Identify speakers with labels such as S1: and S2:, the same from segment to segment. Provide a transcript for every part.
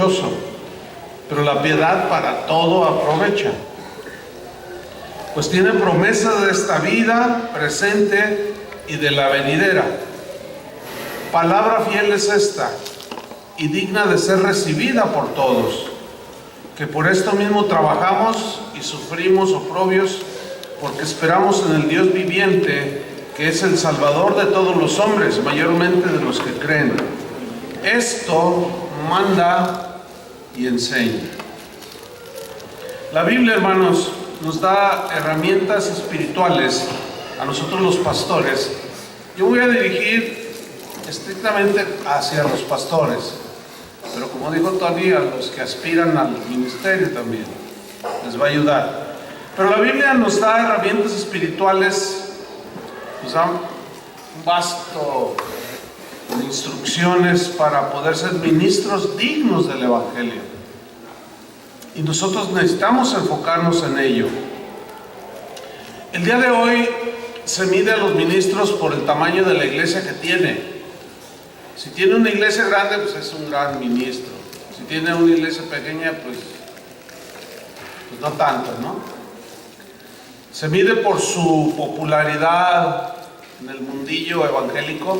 S1: provechoso, pero la piedad para todo aprovecha, pues tiene promesa de esta vida presente y de la venidera. Palabra fiel es esta, y digna de ser recibida por todos, que por esto mismo trabajamos y sufrimos oprobios, porque esperamos en el Dios viviente, que es el Salvador de todos los hombres, mayormente de los que creen. Esto manda y enseña. La Biblia, hermanos, nos da herramientas espirituales a nosotros los pastores. Yo voy a dirigir estrictamente hacia los pastores, pero como dijo Tony, a los que aspiran al ministerio también les va a ayudar. Pero la Biblia nos da herramientas espirituales, nos da un vasto de instrucciones para poder ser ministros dignos del Evangelio, y nosotros necesitamos enfocarnos en ello. El día de hoy se mide a los ministros por el tamaño de la iglesia que tiene. Si tiene una iglesia grande, pues es un gran ministro. Si tiene una iglesia pequeña, pues no tanto, ¿no? Se mide por su popularidad en el mundillo evangélico,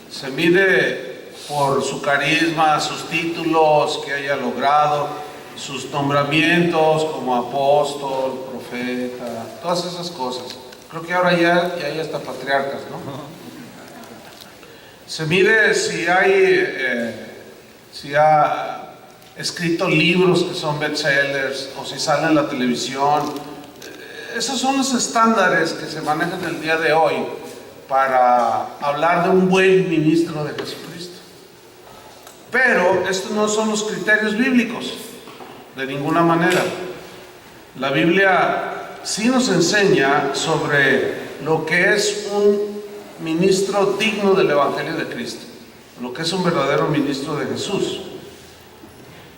S1: se mide por su carisma, sus títulos que haya logrado, sus nombramientos como apóstol, profeta, todas esas cosas. Creo que ahora ya hay hasta patriarcas, ¿no? Se mide si ha escrito libros que son bestsellers, o si sale en la televisión. Esos son los estándares que se manejan el día de hoy para hablar de un buen ministro de Jesucristo. Pero estos no son los criterios bíblicos, de ninguna manera. La Biblia sí nos enseña sobre lo que es un ministro digno del Evangelio de Cristo, lo que es un verdadero ministro de Jesús.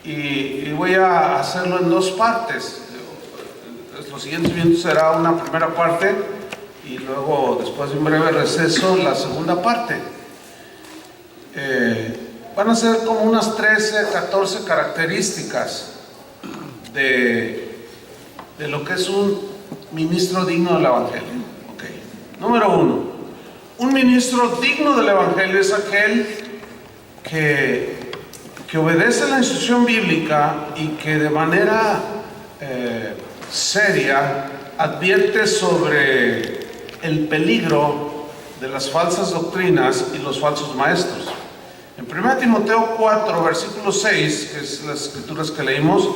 S1: Y voy a hacerlo en dos partes. Los siguientes minutos será una primera parte, y luego, después de un breve receso, la segunda parte. Van a ser como unas 13, 14 características de lo que es un ministro digno del Evangelio. Okay. Número 1. Un ministro digno del Evangelio es aquel que obedece la instrucción bíblica y que de manera seria advierte sobre el peligro de las falsas doctrinas y los falsos maestros. En 1 Timoteo 4, versículo 6, que es las escrituras que leímos,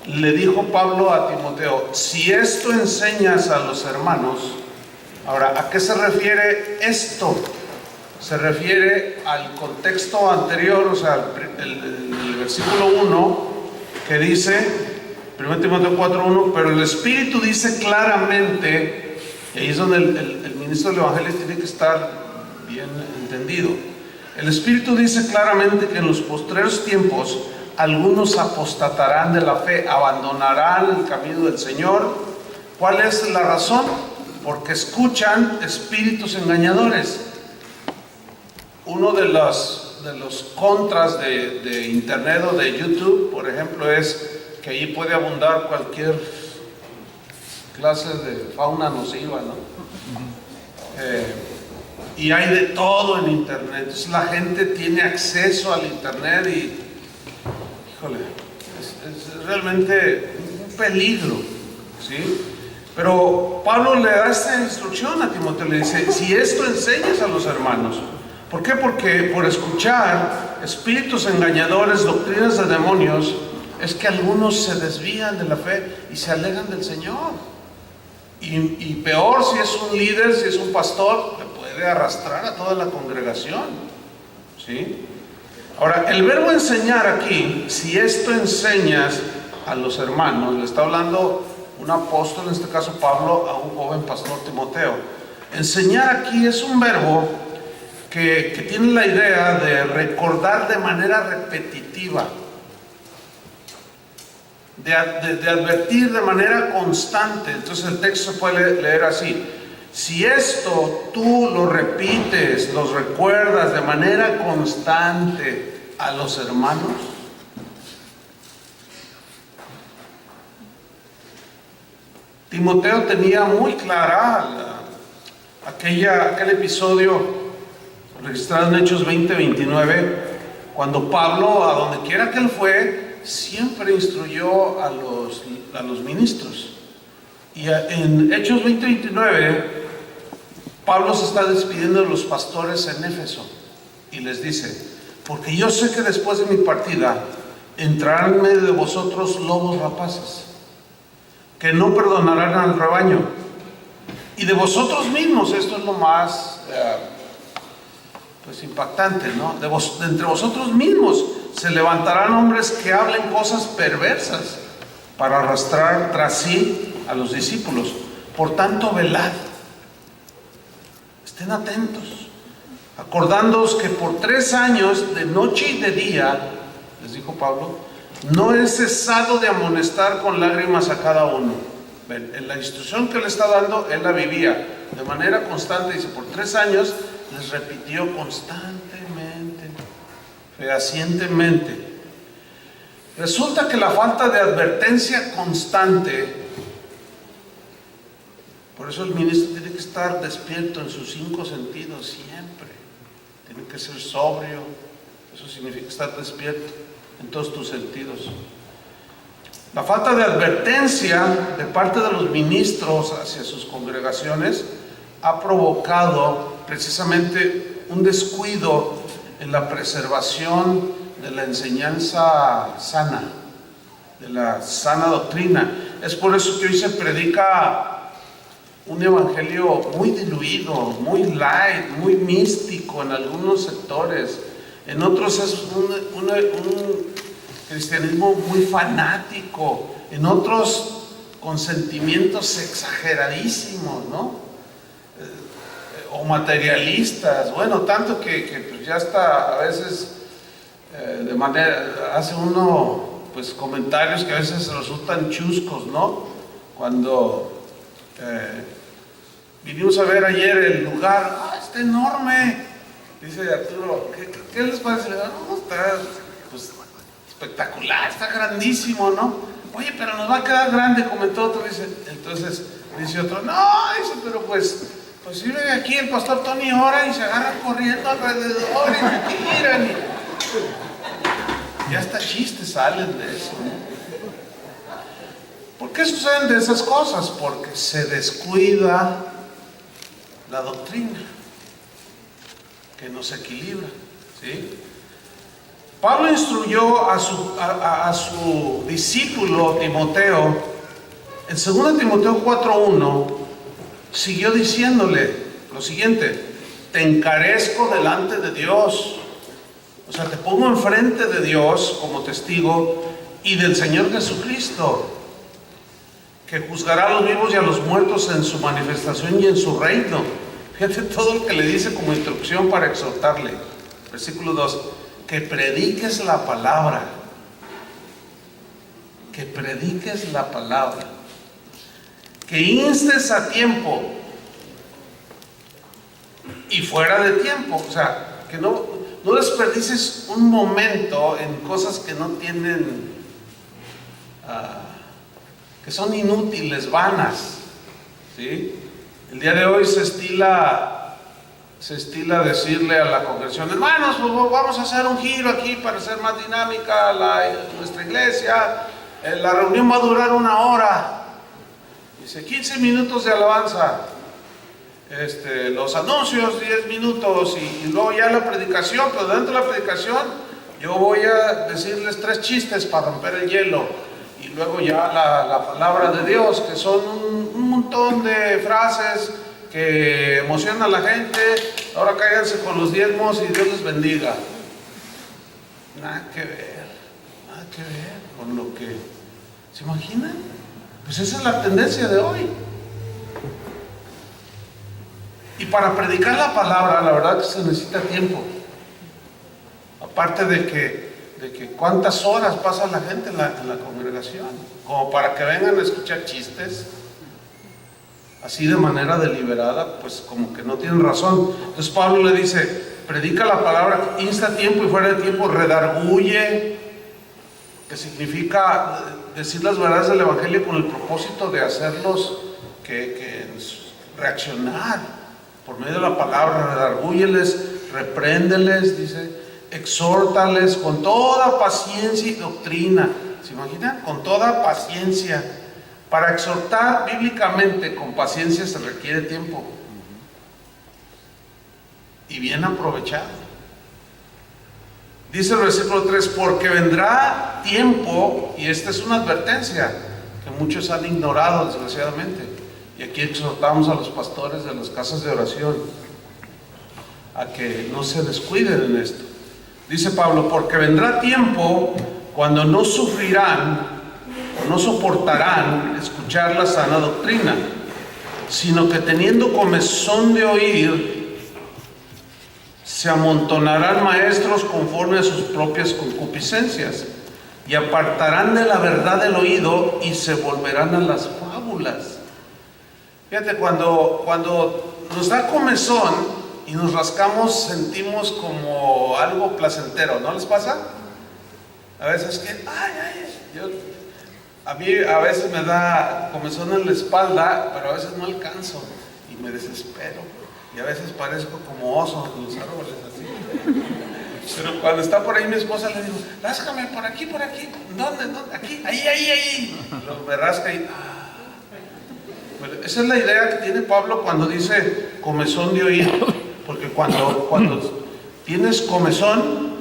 S1: le dijo Pablo a Timoteo: si esto enseñas a los hermanos. Ahora, ¿a qué se refiere esto? Se refiere al contexto anterior, o sea, el versículo 1, que dice, 1 Timoteo 4:1, pero el Espíritu dice claramente, y ahí es donde el ministro del Evangelio tiene que estar bien entendido. El Espíritu dice claramente que en los postreros tiempos algunos apostatarán de la fe, abandonarán el camino del Señor. ¿Cuál es la razón? Porque escuchan espíritus engañadores. Uno de los contras de internet o de YouTube, por ejemplo, es que allí puede abundar cualquier clase de fauna nociva, ¿no? Y hay de todo en internet. Entonces la gente tiene acceso al internet y, híjole, es realmente un peligro, ¿sí? Pero Pablo le da esta instrucción a Timoteo, le dice: si esto enseñas a los hermanos. ¿Por qué? Porque por escuchar espíritus engañadores, doctrinas de demonios, es que algunos se desvían de la fe y se alejan del Señor. Y peor, si es un líder, si es un pastor, le puede arrastrar a toda la congregación, ¿sí? Ahora, el verbo enseñar aquí, si esto enseñas a los hermanos, le está hablando un apóstol, en este caso Pablo, a un joven pastor Timoteo. Enseñar aquí es un verbo que tiene la idea de recordar de manera repetitiva, de advertir de manera constante. Entonces el texto se puede leer así: si esto tú lo repites, los recuerdas de manera constante a los hermanos, Timoteo tenía muy clara aquel episodio registrado en Hechos 20:29, cuando Pablo, a donde quiera que él fue, siempre instruyó a los ministros. Y en Hechos 20:29, Pablo se está despidiendo de los pastores en Éfeso y les dice: porque yo sé que después de mi partida entrarán en medio de vosotros lobos rapaces, que no perdonarán al rebaño. Y de vosotros mismos, esto es lo más impactante, ¿no? De entre vosotros mismos se levantarán hombres que hablen cosas perversas para arrastrar tras sí a los discípulos. Por tanto, velad, estén atentos, acordándoos que por 3 años, de noche y de día, les dijo Pablo, no he cesado de amonestar con lágrimas a cada uno. Ven, en la instrucción que le está dando, él la vivía de manera constante. Dice, por 3 años les repitió constantemente, fehacientemente. Resulta que la falta de advertencia constante, por eso el ministro tiene que estar despierto en sus 5 sentidos siempre. Tiene que ser sobrio. Eso significa estar despierto en todos tus sentidos. La falta de advertencia de parte de los ministros hacia sus congregaciones ha provocado precisamente un descuido en la preservación de la enseñanza sana, de la sana doctrina. Es por eso que hoy se predica un evangelio muy diluido, muy light, muy místico en algunos sectores. En otros es un cristianismo muy fanático, en otros con sentimientos exageradísimos, ¿no? O materialistas. Bueno, tanto que pues ya está a veces de manera, hace uno pues comentarios que a veces resultan chuscos, ¿no? Cuando vinimos a ver ayer el lugar, está enorme. Dice Arturo, ¿qué les parece? No, está pues espectacular, está grandísimo, ¿no? Oye, pero nos va a quedar grande, comentó otro. Dice, entonces dice otro, no, dice, pero pues sirve aquí el pastor Tony ora y se agarra corriendo alrededor y se tiran. Y hasta chistes salen de eso, ¿no? ¿Por qué suceden de esas cosas? Porque se descuida la doctrina, que nos equilibra, ¿sí? Pablo instruyó a su discípulo Timoteo. En 2 Timoteo 4:1 siguió diciéndole lo siguiente: te encarezco delante de Dios, o sea, te pongo enfrente de Dios como testigo y del Señor Jesucristo, que juzgará a los vivos y a los muertos en su manifestación y en su reino. Fíjate todo lo que le dice como instrucción para exhortarle. Versículo 2: que prediques la palabra, que prediques la palabra, que instes a tiempo y fuera de tiempo. O sea, que no desperdices un momento en cosas que no tienen, que son inútiles, vanas, ¿sí? El día de hoy se estila decirle a la congregación, hermanos, pues vamos a hacer un giro aquí para hacer más dinámica nuestra iglesia. La reunión va a durar 1 hora. Dice 15 minutos de alabanza, los anuncios 10 minutos y luego ya la predicación. Pero dentro de la predicación yo voy a decirles 3 chistes para romper el hielo, y luego ya la palabra de Dios, que son un montón de frases que emocionan a la gente. Ahora cáiganse con los diezmos y Dios les bendiga. Nada que ver con lo que ¿se imaginan? Pues esa es la tendencia de hoy. Y para predicar la palabra, la verdad que se necesita tiempo. Aparte de que cuántas horas pasa la gente en la congregación, como para que vengan a escuchar chistes así de manera deliberada, pues como que no tienen razón. Entonces Pablo le dice, predica la palabra, insta a tiempo y fuera de tiempo, redarguye, que significa decir las verdades del evangelio con el propósito de hacerlos que reaccionar por medio de la palabra. Redargúyeles, repréndeles, dice, exhórtales con toda paciencia y doctrina. ¿Se imaginan? Con toda paciencia. Para exhortar bíblicamente con paciencia se requiere tiempo y bien aprovechado. Dice el versículo 3, porque vendrá tiempo, y esta es una advertencia que muchos han ignorado desgraciadamente, y aquí exhortamos a los pastores de las casas de oración a que no se descuiden en esto. Dice Pablo, porque vendrá tiempo cuando no sufrirán o no soportarán escuchar la sana doctrina, sino que teniendo comezón de oír, se amontonarán maestros conforme a sus propias concupiscencias, y apartarán de la verdad el oído y se volverán a las fábulas. Fíjate, cuando nos da comezón y nos rascamos, sentimos como algo placentero, ¿no les pasa? A veces que, a mí a veces me da comezón en la espalda, pero a veces no alcanzo y me desespero. Y a veces parezco como oso en los árboles, así. Pero cuando está por ahí mi esposa, le digo, ráscame por aquí. ¿Dónde? Aquí, ahí. Luego me rasca y... Bueno, esa es la idea que tiene Pablo cuando dice comezón de oír. Porque cuando tienes comezón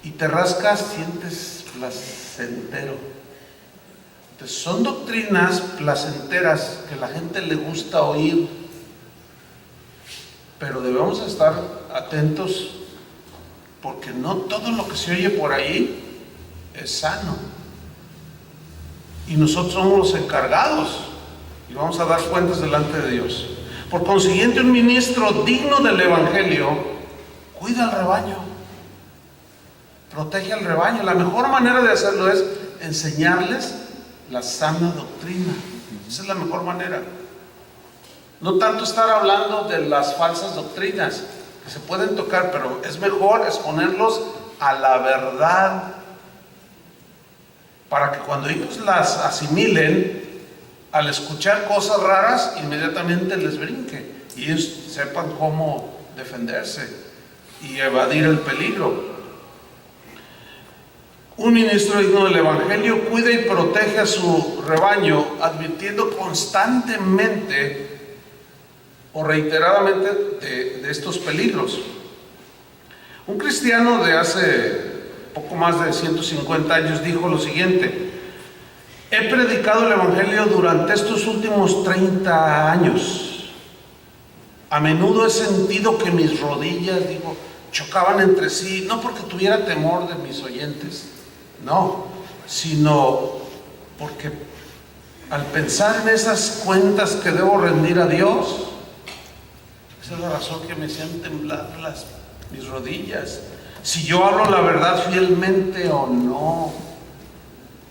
S1: y te rascas, sientes placentero. Entonces, son doctrinas placenteras que a la gente le gusta oír. Pero debemos estar atentos porque no todo lo que se oye por ahí es sano. Y nosotros somos los encargados y vamos a dar cuentas delante de Dios. Por consiguiente, un ministro digno del Evangelio cuida al rebaño, protege al rebaño. La mejor manera de hacerlo es enseñarles la sana doctrina. Esa es la mejor manera. No tanto estar hablando de las falsas doctrinas que se pueden tocar, pero es mejor exponerlos a la verdad para que cuando ellos las asimilen, al escuchar cosas raras, inmediatamente les brinque y ellos sepan cómo defenderse y evadir el peligro. Un ministro digno del Evangelio cuida y protege a su rebaño, advirtiendo constantemente o reiteradamente de estos peligros. Un cristiano de hace poco más de 150 años dijo lo siguiente: he predicado el Evangelio durante estos últimos 30 años. A menudo he sentido que mis rodillas, chocaban entre sí, no porque tuviera temor de mis oyentes, no, sino porque al pensar en esas cuentas que debo rendir a Dios, esa es la razón que me hacían temblar mis rodillas. Si yo hablo la verdad fielmente o no.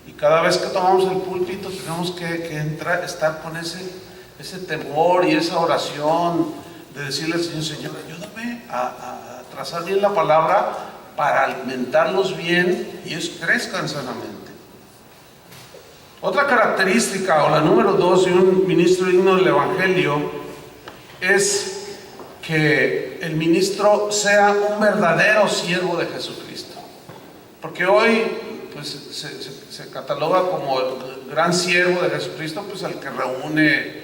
S1: Y cada vez que tomamos el púlpito tenemos que estar con ese temor y esa oración de decirle al Señor: Señor, ayúdame a trazar bien la palabra para alimentarlos bien y ellos crezcan sanamente. Otra característica, o la número 2, de un ministro digno del Evangelio es que el ministro sea un verdadero siervo de Jesucristo. Porque hoy pues, se cataloga como el gran siervo de Jesucristo, pues el que reúne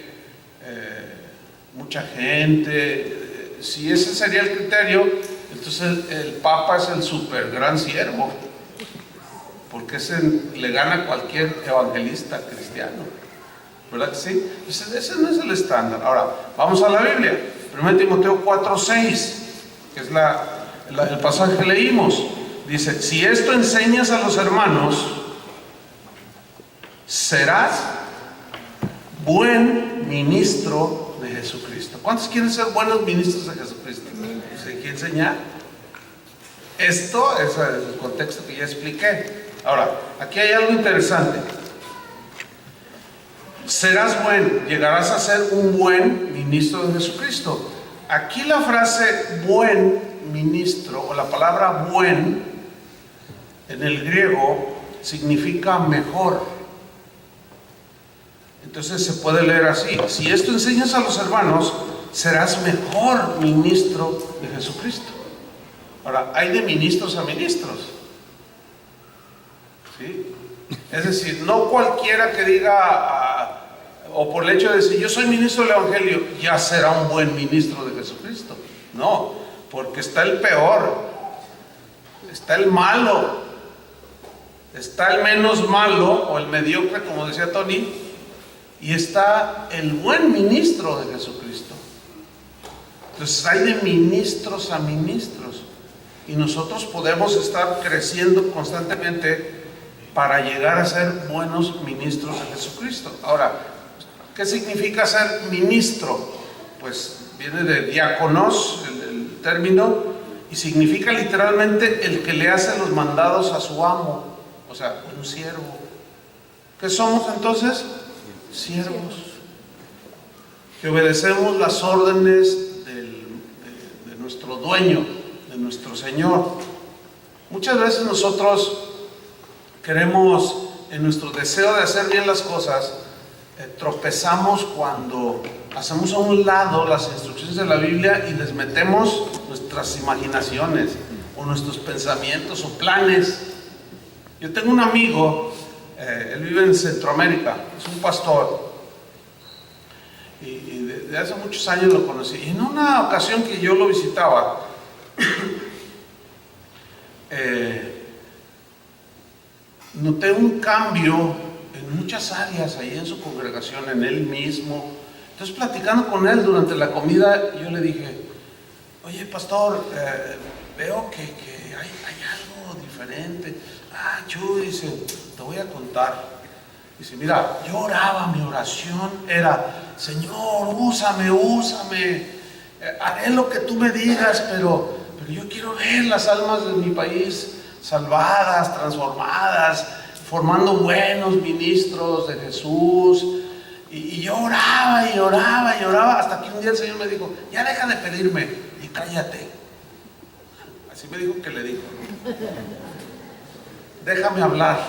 S1: mucha gente. Si ese sería el criterio, entonces el Papa es el super gran siervo, porque le gana a cualquier evangelista cristiano, ¿verdad que sí? Entonces ese no es el estándar. Ahora, vamos a la Biblia. 1 Timoteo 4:6, que es el pasaje que leímos. Dice: si esto enseñas a los hermanos, serás buen ministro de Jesucristo. ¿Cuántos quieren ser buenos ministros de Jesucristo? ¿Se quiere enseñar? Esto es el contexto que ya expliqué. Ahora, aquí hay algo interesante. Serás buen, llegarás a ser un buen ministro de Jesucristo. Aquí la frase buen ministro, o la palabra buen en el griego, significa mejor. Entonces se puede leer así: si esto enseñas a los hermanos, serás mejor ministro de Jesucristo. Ahora, hay de ministros a ministros, ¿sí? Es decir, no cualquiera que diga, o por el hecho de decir yo soy ministro del Evangelio, ya será un buen ministro de Jesucristo. No, porque está el peor, está el malo, está el menos malo o el mediocre, como decía Tony, y está el buen ministro de Jesucristo. Entonces hay de ministros a ministros, y nosotros podemos estar creciendo constantemente para llegar a ser buenos ministros de Jesucristo. Ahora, ¿qué significa ser ministro? Pues viene de diáconos, el término, y significa literalmente el que le hace los mandados a su amo, o sea, un siervo. ¿Qué somos entonces? Siervos, que obedecemos las órdenes de nuestro dueño, de nuestro Señor. Muchas veces nosotros queremos, en nuestro deseo de hacer bien las cosas, tropezamos cuando hacemos a un lado las instrucciones de la Biblia y les metemos nuestras imaginaciones o nuestros pensamientos o planes. Yo tengo un amigo, él vive en Centroamérica, es un pastor, y de hace muchos años lo conocí. Y en una ocasión que yo lo visitaba, noté un cambio en muchas áreas ahí en su congregación, en él mismo. Entonces, platicando con él durante la comida, yo le dije: oye, pastor, veo que hay algo diferente. Chuy, dice, te voy a contar. Dice, mira, yo oraba, mi oración era: Señor, úsame, haré lo que tú me digas, pero yo quiero ver las almas de mi país salvadas, transformadas, formando buenos ministros de Jesús. Y yo oraba, hasta que un día el Señor me dijo: ya deja de pedirme y cállate. Así me dijo que le dijo: déjame hablar,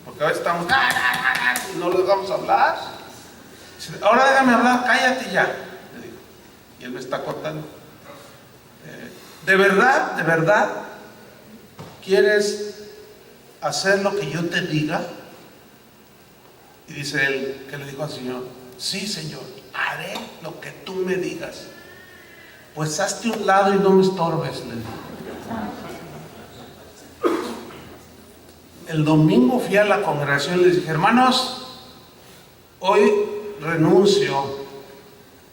S1: porque a veces estamos y no lo dejamos hablar. Dice, ahora déjame hablar, cállate ya, le digo. Y él me está cortando. ¿De verdad quieres hacer lo que yo te diga? Y dice él, ¿qué le dijo al Señor? Sí, Señor, haré lo que tú me digas. Pues hazte a un lado y no me estorbes, le dijo. El domingo fui a la congregación y les dije: hermanos, hoy renuncio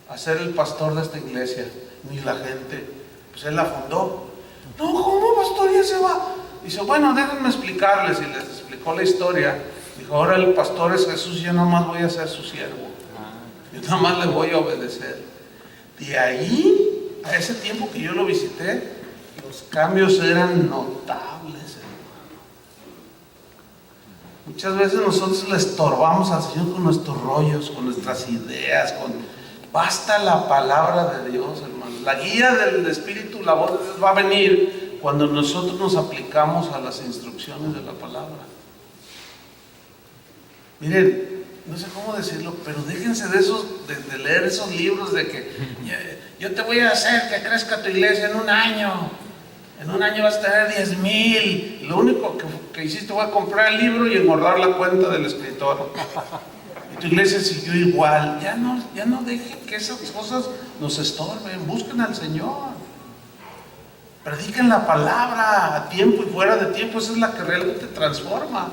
S1: a ser el pastor de esta iglesia. Ni la gente, pues él la fundó. No, ¿cómo, pastor? Ya se va. Dice, bueno, déjenme explicarles. Y les explicó la historia. Dijo, ahora el pastor es Jesús, yo nada más voy a ser su siervo. Yo nada más le voy a obedecer. De ahí, a ese tiempo que yo lo visité, los cambios eran notables. Muchas veces nosotros le estorbamos al Señor con nuestros rollos, con nuestras ideas, basta la palabra de Dios, hermano. La guía del Espíritu, la voz de Dios va a venir cuando nosotros nos aplicamos a las instrucciones de la palabra. Miren, no sé cómo decirlo, pero déjense de esos, de leer esos libros de que yo te voy a hacer que crezca tu iglesia en un año. En un año vas a tener 10,000. Lo único que hiciste fue comprar el libro y engordar la cuenta del escritor. Y tu iglesia siguió igual. Ya no dejen que esas cosas nos estorben. Busquen al Señor. Prediquen la palabra a tiempo y fuera de tiempo. Esa es la que realmente transforma.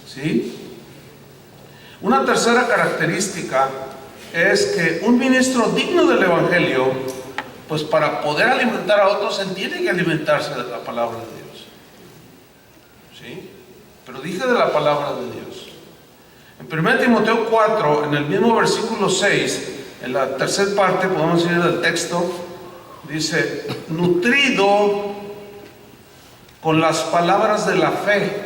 S1: ¿Sí? Una tercera característica es que un ministro digno del Evangelio, pues para poder alimentar a otros, él tiene que alimentarse de la palabra de Dios. ¿Sí? Pero dije de la palabra de Dios. En 1 Timoteo 4, en el mismo versículo 6, en la tercera parte, podemos decir del texto, dice, nutrido con las palabras de la fe.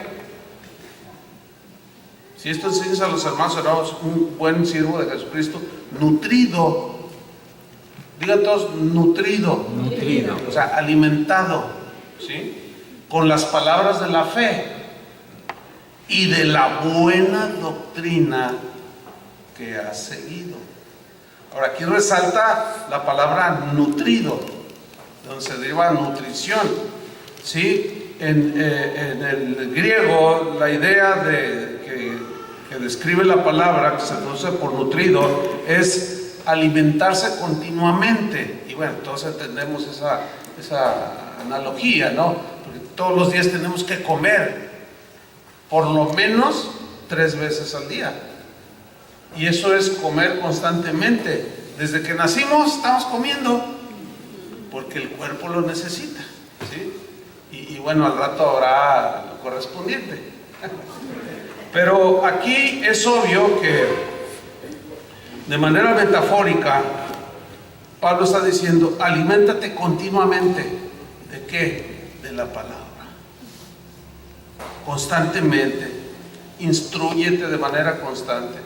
S1: Si esto enseñas a los hermanos, serás un buen siervo de Jesucristo, nutrido. Digan todos, nutrido. O sea, alimentado, ¿sí? Con las palabras de la fe y de la buena doctrina que has seguido. Ahora, aquí resalta la palabra nutrido, donde se deriva nutrición, ¿sí? En el griego, la idea que describe la palabra, que se traduce por nutrido, es alimentarse continuamente. Y bueno, todos entendemos esa analogía, ¿no? Porque todos los días tenemos que comer, por lo menos 3 veces al día. Y eso es comer constantemente. Desde que nacimos estamos comiendo, porque el cuerpo lo necesita, ¿sí? Y bueno, al rato habrá lo correspondiente. Pero aquí es obvio que, de manera metafórica, Pablo está diciendo: aliméntate continuamente. ¿De qué? De la palabra. Constantemente. Instrúyete de manera constante.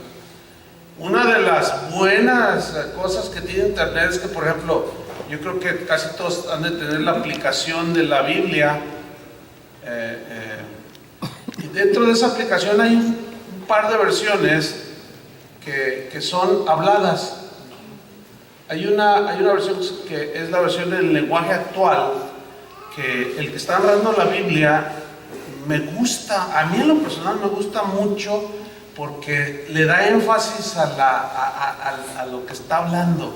S1: Una de las buenas cosas que tiene Internet es que, por ejemplo, yo creo que casi todos han de tener la aplicación de la Biblia. Y dentro de esa aplicación hay un par de versiones que son habladas. Hay una versión que es la versión del lenguaje actual, que el que está narrando la Biblia me gusta, a mí en lo personal me gusta mucho, porque le da énfasis a lo que está hablando.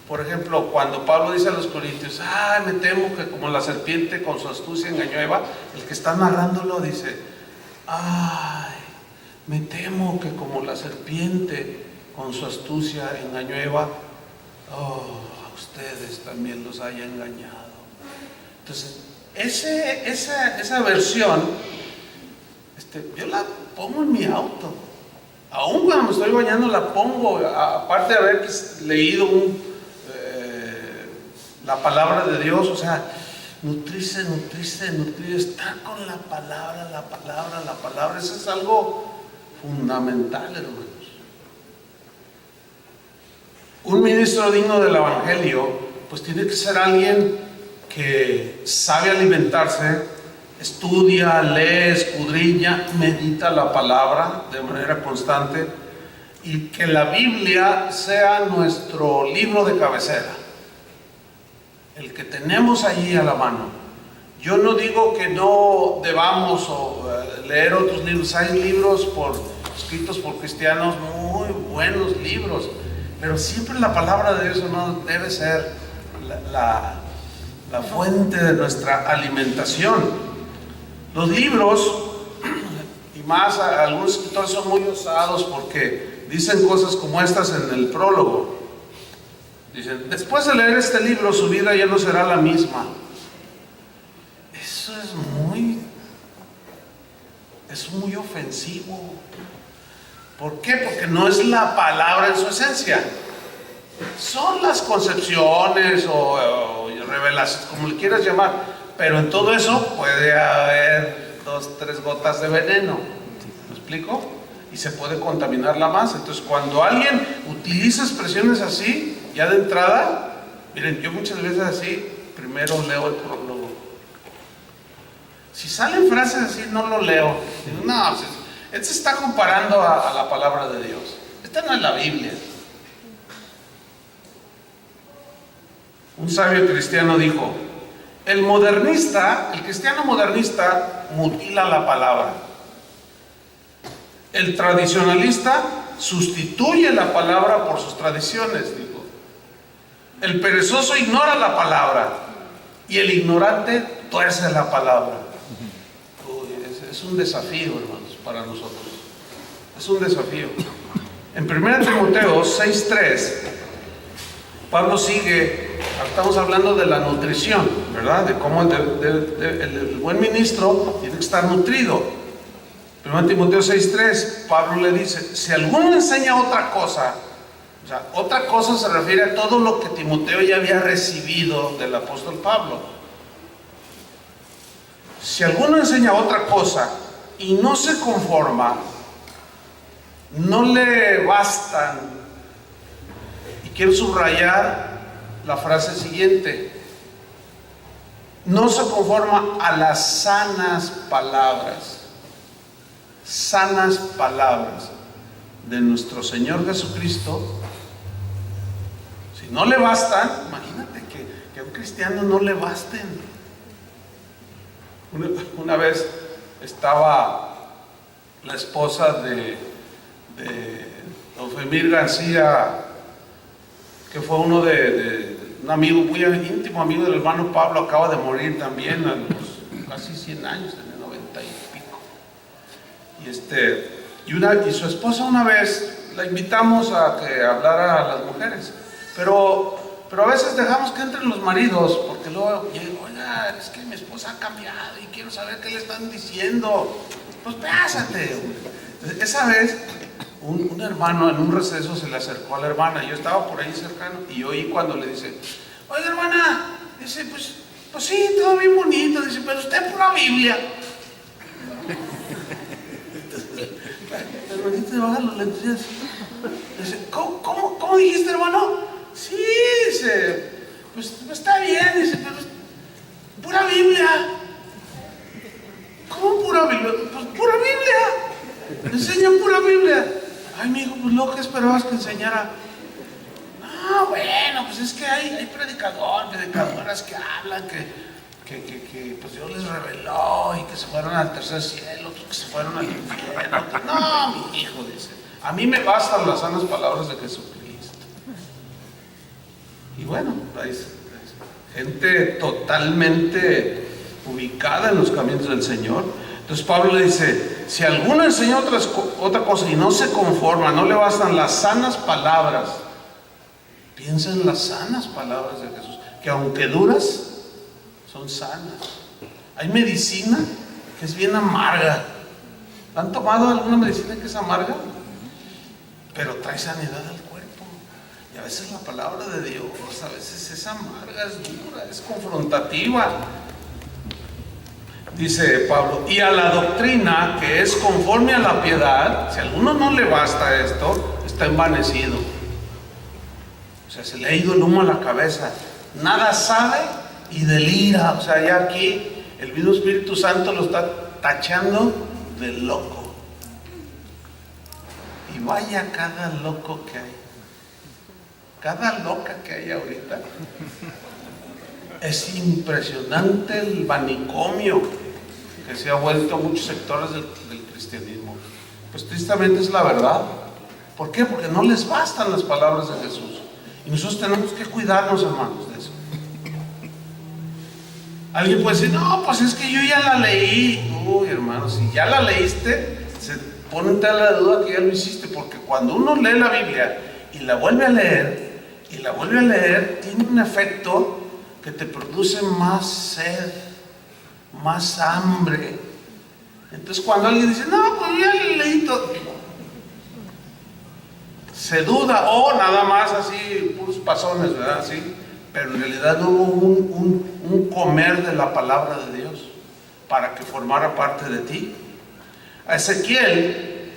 S1: Por ejemplo, cuando Pablo dice a los corintios: ay, me temo que como la serpiente con su astucia engañó a Eva, el que está narrándolo dice: ay, me temo que como la serpiente con su astucia engañó a Eva, a ustedes también los haya engañado. Entonces, esa versión, yo la pongo en mi auto. Aún cuando me estoy bañando la pongo, aparte de haber leído la palabra de Dios. O sea, nutrirse, estar con la palabra, eso es algo fundamental, hermanos. Un ministro digno del Evangelio, pues tiene que ser alguien que sabe alimentarse, estudia, lee, escudriña, medita la palabra de manera constante, y que la Biblia sea nuestro libro de cabecera, el que tenemos allí a la mano. Yo no digo que no debamos leer otros libros. Hay libros escritos por cristianos, muy buenos libros, pero siempre la palabra de Dios no debe ser la fuente de nuestra alimentación. Los libros, y más algunos escritores, son muy osados porque dicen cosas como estas en el prólogo. Dicen: después de leer este libro, su vida ya no será la misma. Eso es muy ofensivo. ¿Por qué? Porque no es la palabra en su esencia. Son las concepciones o revelaciones, como le quieras llamar. Pero en todo eso puede haber 2-3 gotas de veneno. ¿Me explico? Y se puede contaminar la masa. Entonces, cuando alguien utiliza expresiones así, ya de entrada, miren, yo muchas veces así, primero leo el prólogo. Si salen frases así, no lo leo. Digo: no, este se está comparando a la palabra de Dios. Esta no es la Biblia. Un sabio cristiano dijo: el cristiano modernista mutila la palabra. El tradicionalista sustituye la palabra por sus tradiciones, dijo. El perezoso ignora la palabra y el ignorante tuerce la palabra. Es un desafío, hermanos, para nosotros. Es un desafío. En 1 Timoteo 6:3, Pablo sigue. Estamos hablando de la nutrición, ¿verdad? De cómo el buen ministro tiene que estar nutrido. 1 Timoteo 6:3, Pablo le dice: si alguno enseña otra cosa, o sea, otra cosa se refiere a todo lo que Timoteo ya había recibido del apóstol Pablo. Si alguno enseña otra cosa y no se conforma, no le bastan, y quiero subrayar la frase siguiente: no se conforma a las sanas palabras. Sanas palabras. de nuestro Señor Jesucristo, si no le bastan, imagínate que a un cristiano no le basten. Una vez estaba la esposa de don Femir García, que fue uno un amigo muy íntimo, amigo del hermano Pablo, acaba de morir también a los casi 100 años, tenía 90 y pico. Y su esposa una vez la invitamos a que hablara a las mujeres, pero a veces dejamos que entren los maridos, porque luego llegan, oiga, es que mi esposa ha cambiado y quiero saber qué le están diciendo. Pues pásate. Esa vez un hermano en un receso se le acercó a la hermana, yo estaba por ahí cercano y oí cuando le dice, oiga hermana, dice, pues sí, todo bien bonito, dice, pero usted pura Biblia. El hermanito le baja los lentes y dice, ¿cómo dijiste, hermano? Sí, dice, pues está bien, dice, pero pura Biblia. ¿Cómo pura Biblia? Pues pura Biblia. Enseña pura Biblia. Ay, mi hijo, pues lo que esperabas que enseñara. No, bueno, pues es que hay predicadoras que hablan que pues Dios les reveló y que se fueron al tercer cielo, que se fueron al infierno. No, mi hijo, dice, a mí me bastan las sanas palabras de Jesucristo. Y bueno, hay gente totalmente ubicada en los caminos del Señor. Entonces Pablo le dice, si alguno enseña otra cosa y no se conforma, no le bastan las sanas palabras, piensa en las sanas palabras de Jesús, que aunque duras, son sanas. Hay medicina que es bien amarga. ¿Han tomado alguna medicina que es amarga? Pero trae sanidad al cuerpo. Y a veces la palabra de Dios, a veces es amarga, es dura, es confrontativa. Dice Pablo, y a la doctrina que es conforme a la piedad, si a alguno no le basta esto, está envanecido. O sea, se le ha ido el humo a la cabeza. Nada sabe y delira. O sea, ya aquí el mismo Espíritu Santo lo está tachando de loco. Y vaya cada loco que hay. Cada loca que hay ahorita. Es impresionante el manicomio que se ha vuelto a muchos sectores del cristianismo. Pues tristemente es la verdad. ¿Por qué? Porque no les bastan las palabras de Jesús. Y nosotros tenemos que cuidarnos, hermanos, de eso. Alguien puede decir, no, pues es que yo ya la leí. Uy, hermano, si ya la leíste, se pone en tal la duda que ya lo hiciste. Porque cuando uno lee la Biblia y la vuelve a leer, tiene un efecto que te produce más sed, más hambre. Entonces cuando alguien dice, no, pues ya leí todo, se duda, o nada más así, puros pasones, ¿verdad? Así, pero en realidad no hubo un comer de la palabra de Dios para que formara parte de ti. A Ezequiel,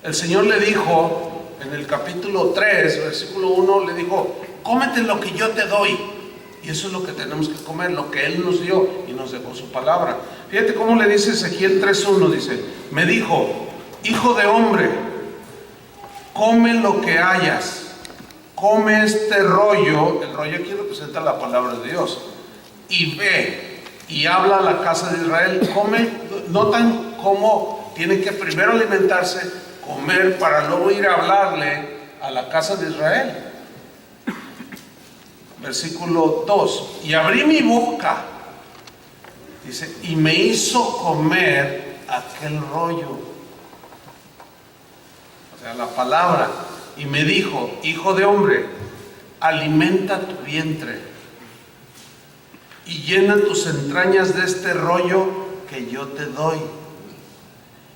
S1: el Señor le dijo en el capítulo 3, versículo 1, le dijo, cómete lo que yo te doy. Y eso es lo que tenemos que comer, lo que Él nos dio y nos dejó su palabra. Fíjate cómo le dice Ezequiel 3:1, dice, me dijo, hijo de hombre, come lo que hayas, come este rollo, el rollo aquí representa la palabra de Dios, y ve y habla a la casa de Israel. Come, notan cómo tiene que primero alimentarse, comer, para luego ir a hablarle a la casa de Israel. Versículo 2, y abrí mi boca, dice, y me hizo comer aquel rollo, o sea, la palabra, y me dijo, hijo de hombre, alimenta tu vientre y llena tus entrañas de este rollo que yo te doy.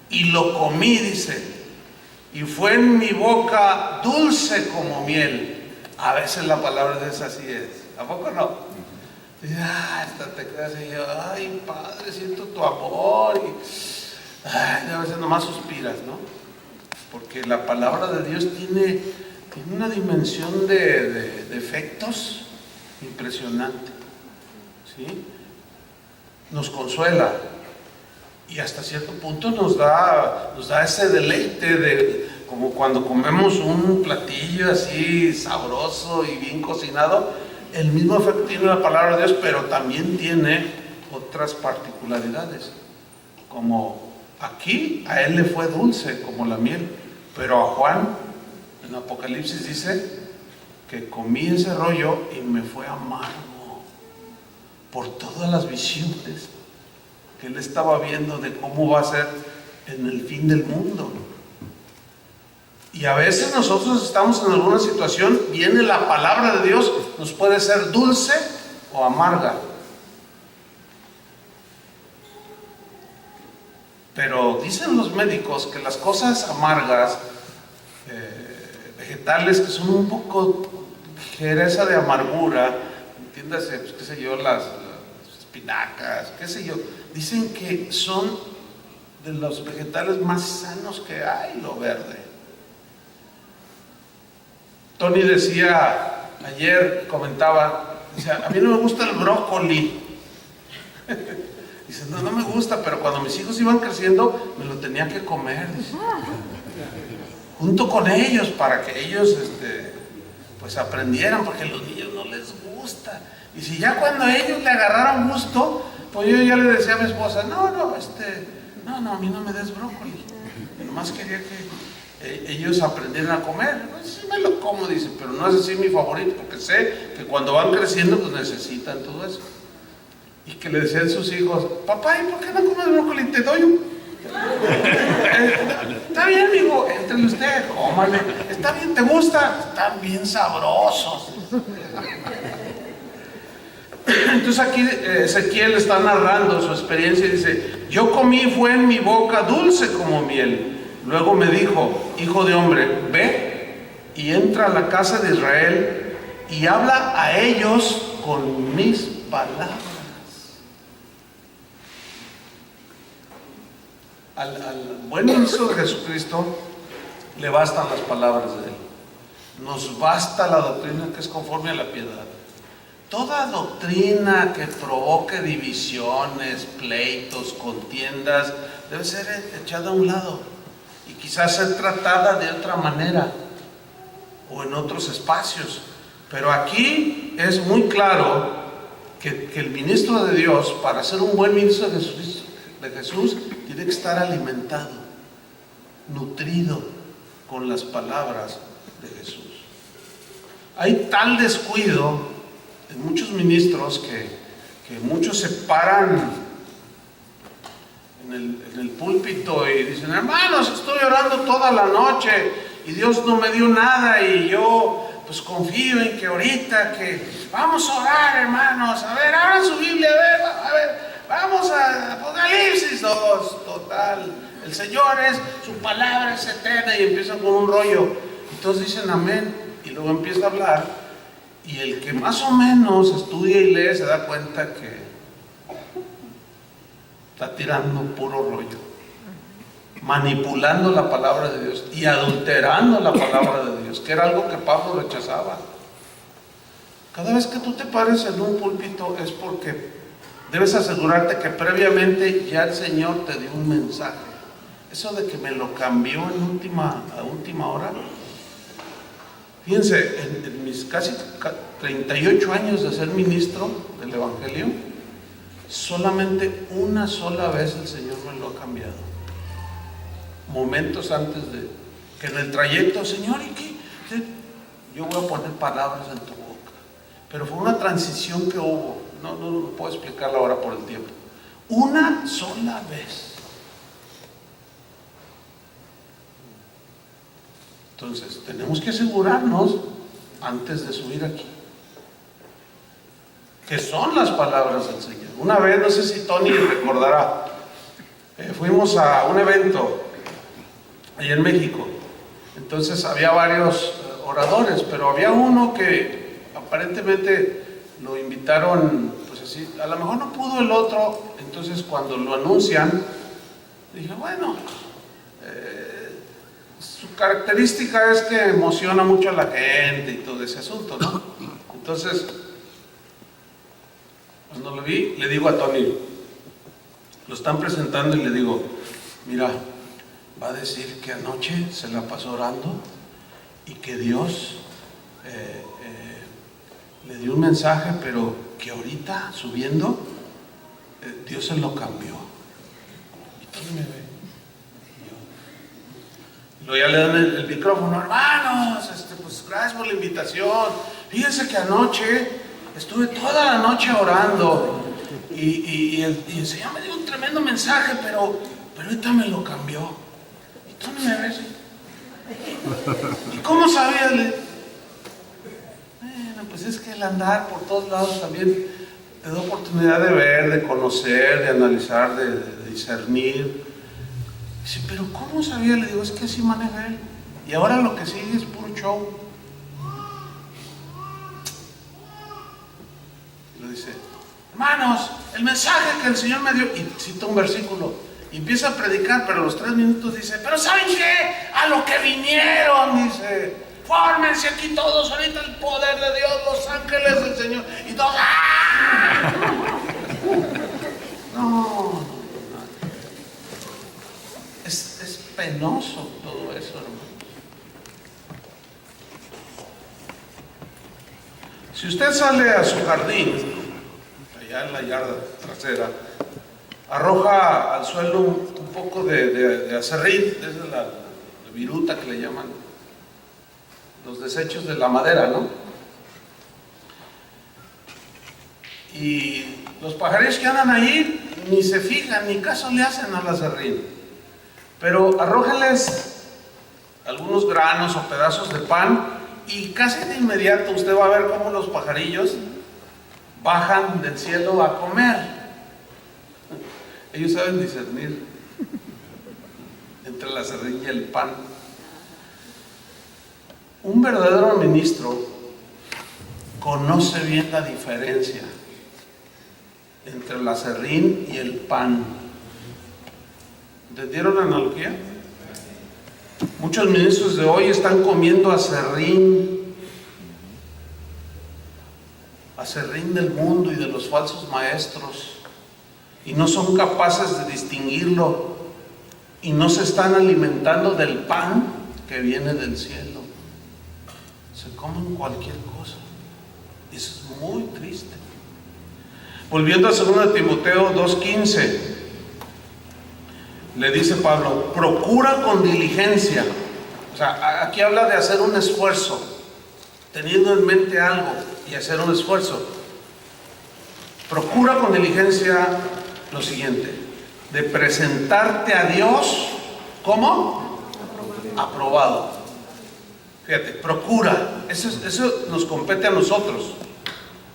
S1: Y lo comí, dice, y fue en mi boca dulce como miel. A veces la palabra de Dios así es. ¿A poco no? Dice, hasta te quedas y yo, ay, Padre, siento tu amor. Y a veces nomás suspiras, ¿no? Porque la palabra de Dios tiene una dimensión de efectos impresionante. ¿Sí? Nos consuela. Y hasta cierto punto nos da ese deleite de, como cuando comemos un platillo así sabroso y bien cocinado, el mismo efecto tiene la palabra de Dios, pero también tiene otras particularidades. Como aquí a él le fue dulce como la miel, pero a Juan en Apocalipsis dice que comí ese rollo y me fue amargo por todas las visiones que él estaba viendo de cómo va a ser en el fin del mundo. Y a veces nosotros estamos en alguna situación, viene la palabra de Dios, nos puede ser dulce o amarga. Pero dicen los médicos que las cosas amargas, vegetales que son un poco ligereza de amargura, entiéndase, pues, qué sé yo, las espinacas, qué sé yo, dicen que son de los vegetales más sanos que hay, lo verde. Tony decía, ayer comentaba, decía, a mí no me gusta el brócoli. Dice, no me gusta, pero cuando mis hijos iban creciendo, me lo tenía que comer. Dice, junto con ellos, para que ellos pues aprendieran, porque a los niños no les gusta. Y si ya cuando ellos le agarraron gusto, pues yo ya le decía a mi esposa, no, a mí no me des brócoli. Yo nomás quería que ellos aprendieran a comer. Pues sí me lo como, dice, pero no es así mi favorito, porque sé que cuando van creciendo, pues necesitan todo eso. Y que le decían sus hijos, papá, ¿y por qué no comes brócoli? Te doy un... Está bien, amigo, entre ustedes, cómale. Está bien, ¿te gusta? Están bien sabrosos. Entonces aquí Ezequiel está narrando su experiencia y dice, yo comí, fue en mi boca dulce como miel. Luego me dijo, hijo de hombre, ve y entra a la casa de Israel y habla a ellos con mis palabras. Al buen ministro de Jesucristo le bastan las palabras de él. Nos basta la doctrina que es conforme a la piedad. Toda doctrina que provoque divisiones, pleitos, contiendas, debe ser echada a un lado y quizás ser tratada de otra manera o en otros espacios. Pero aquí es muy claro que el ministro de Dios, para ser un buen ministro de Jesús, tiene que estar alimentado, nutrido con las palabras de Jesús. Hay tal descuido en muchos ministros que muchos se paran en el púlpito y dicen, hermanos, estoy orando toda la noche y Dios no me dio nada y yo pues confío en que ahorita que vamos a orar, hermanos, a ver, abran su Biblia, a ver, vamos a Apocalipsis 2, total, el Señor es, su palabra es eterna, y empiezan con un rollo, y todos dicen amén, y luego empieza a hablar, y el que más o menos estudia y lee se da cuenta que está tirando puro rollo, manipulando la palabra de Dios y adulterando la palabra de Dios, que era algo que Pablo rechazaba. Cada vez que tú te pares en un púlpito es porque debes asegurarte que previamente ya el Señor te dio un mensaje. Eso de que me lo cambió a última hora. Fíjense, en mis casi 38 años de ser ministro del Evangelio, solamente una sola vez el Señor me lo ha cambiado. Momentos antes de que en el trayecto, Señor, ¿y qué? Yo voy a poner palabras en tu boca. Pero fue una transición que hubo. No puedo explicarla ahora por el tiempo. Una sola vez. Entonces, tenemos que asegurarnos antes de subir aquí que son las palabras del Señor. Una vez, no sé si Tony recordará, fuimos a un evento allá en México. Entonces había varios oradores, pero había uno que aparentemente lo invitaron, pues así, a lo mejor no pudo el otro. Entonces cuando lo anuncian, dije, bueno, su característica es que emociona mucho a la gente y todo ese asunto, ¿no? Entonces, cuando lo vi, le digo a Tony, lo están presentando y le digo, mira, va a decir que anoche se la pasó orando y que Dios le dio un mensaje, pero que ahorita subiendo Dios se lo cambió. ¿Y quién me ve? Luego ya le dan el micrófono: hermanos, pues gracias por la invitación. Fíjense que anoche estuve toda la noche orando y el Señor me dio un tremendo mensaje, pero ahorita me lo cambió. ¿Y tú no me ves? ¿Y cómo sabías? Bueno, pues es que el andar por todos lados también te da oportunidad de ver, de conocer, de analizar, de discernir. Dice: pero ¿cómo sabía? Le digo: es que así maneja él. Y ahora lo que sigue es puro show. Y le dice: hermanos, el mensaje que el Señor me dio, y cita un versículo, y empieza a predicar, pero a los 3 minutos dice: pero ¿saben qué? A lo que vinieron, dice, fórmense aquí todos, ahorita el poder de Dios, los ángeles del Señor, y todos, ¡ah! No. Es penoso todo eso, hermano. Si usted sale a su jardín, allá en la yarda trasera, arroja al suelo un poco de aserrín, es la viruta que le llaman, los desechos de la madera, ¿no? Y los pajarillos que andan ahí ni se fijan, ni caso le hacen al aserrín. Pero arrójenles algunos granos o pedazos de pan y casi de inmediato usted va a ver cómo los pajarillos bajan del cielo a comer. Ellos saben discernir entre la aserrín y el pan. Un verdadero ministro conoce bien la diferencia entre la aserrín y el pan. ¿Entendieron la analogía? Muchos ministros de hoy están comiendo aserrín del mundo y de los falsos maestros, y no son capaces de distinguirlo, y no se están alimentando del pan que viene del cielo. Se comen cualquier cosa, y eso es muy triste. Volviendo a 2 Timoteo 2:15, le dice Pablo: procura con diligencia. O sea, aquí habla de hacer un esfuerzo, teniendo en mente algo y hacer un esfuerzo. Procura con diligencia lo siguiente: de presentarte a Dios, ¿cómo? Aprobado. Fíjate, procura, eso nos compete a nosotros.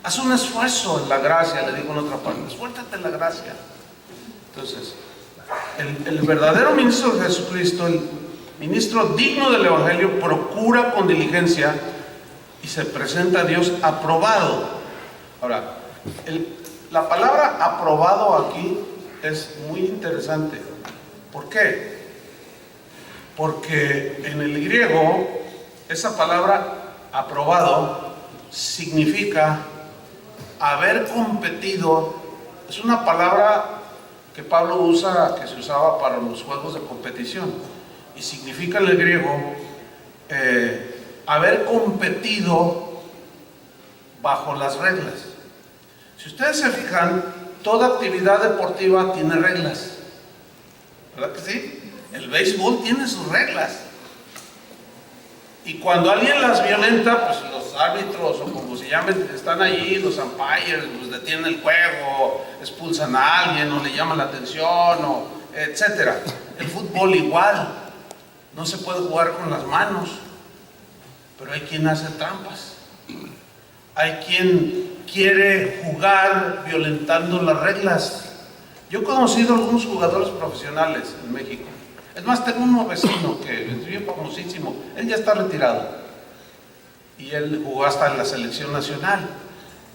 S1: Haz un esfuerzo en la gracia, le digo en otra parte, esfuérzate en la gracia. Entonces, el verdadero ministro de Jesucristo, el ministro digno del Evangelio, procura con diligencia y se presenta a Dios aprobado. Ahora, la palabra aprobado aquí es muy interesante. ¿Por qué? Porque en el griego esa palabra aprobado significa haber competido. Es una palabra que Pablo usa, que se usaba para los juegos de competición, y significa en el griego haber competido bajo las reglas. Si ustedes se fijan, toda actividad deportiva tiene reglas, ¿verdad que sí? El béisbol tiene sus reglas, y cuando alguien las violenta, pues los árbitros, o como se llamen, están allí, los umpires, pues detienen el juego, expulsan a alguien, o le llaman la atención, o etcétera. El fútbol igual, no se puede jugar con las manos, pero hay quien hace trampas, hay quien quiere jugar violentando las reglas. Yo he conocido a algunos jugadores profesionales en México. Es más, tengo un vecino que es bien famosísimo, él ya está retirado, y él jugó hasta en la selección nacional.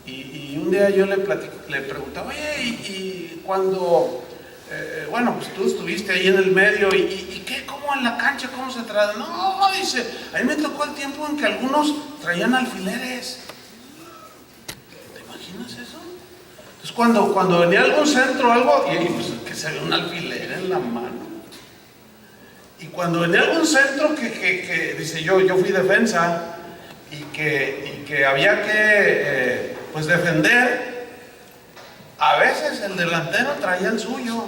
S1: Y un día yo le preguntaba: oye, y cuando, bueno, pues tú estuviste ahí en el medio, ¿y qué? ¿Cómo en la cancha? ¿Cómo se trata? No, dice, a mí me tocó el tiempo en que algunos traían alfileres. ¿Te imaginas eso? Entonces cuando venía algún centro o algo, y pues que se ve un alfiler en la mano. Y cuando venía algún centro que dice yo fui defensa y que había que pues defender, a veces el delantero traía el suyo.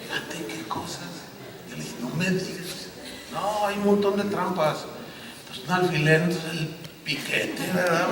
S1: Fíjate qué cosas. Yo le dije, no me digas. No, hay un montón de trampas. Pues un alfiler, entonces el piquete, ¿verdad?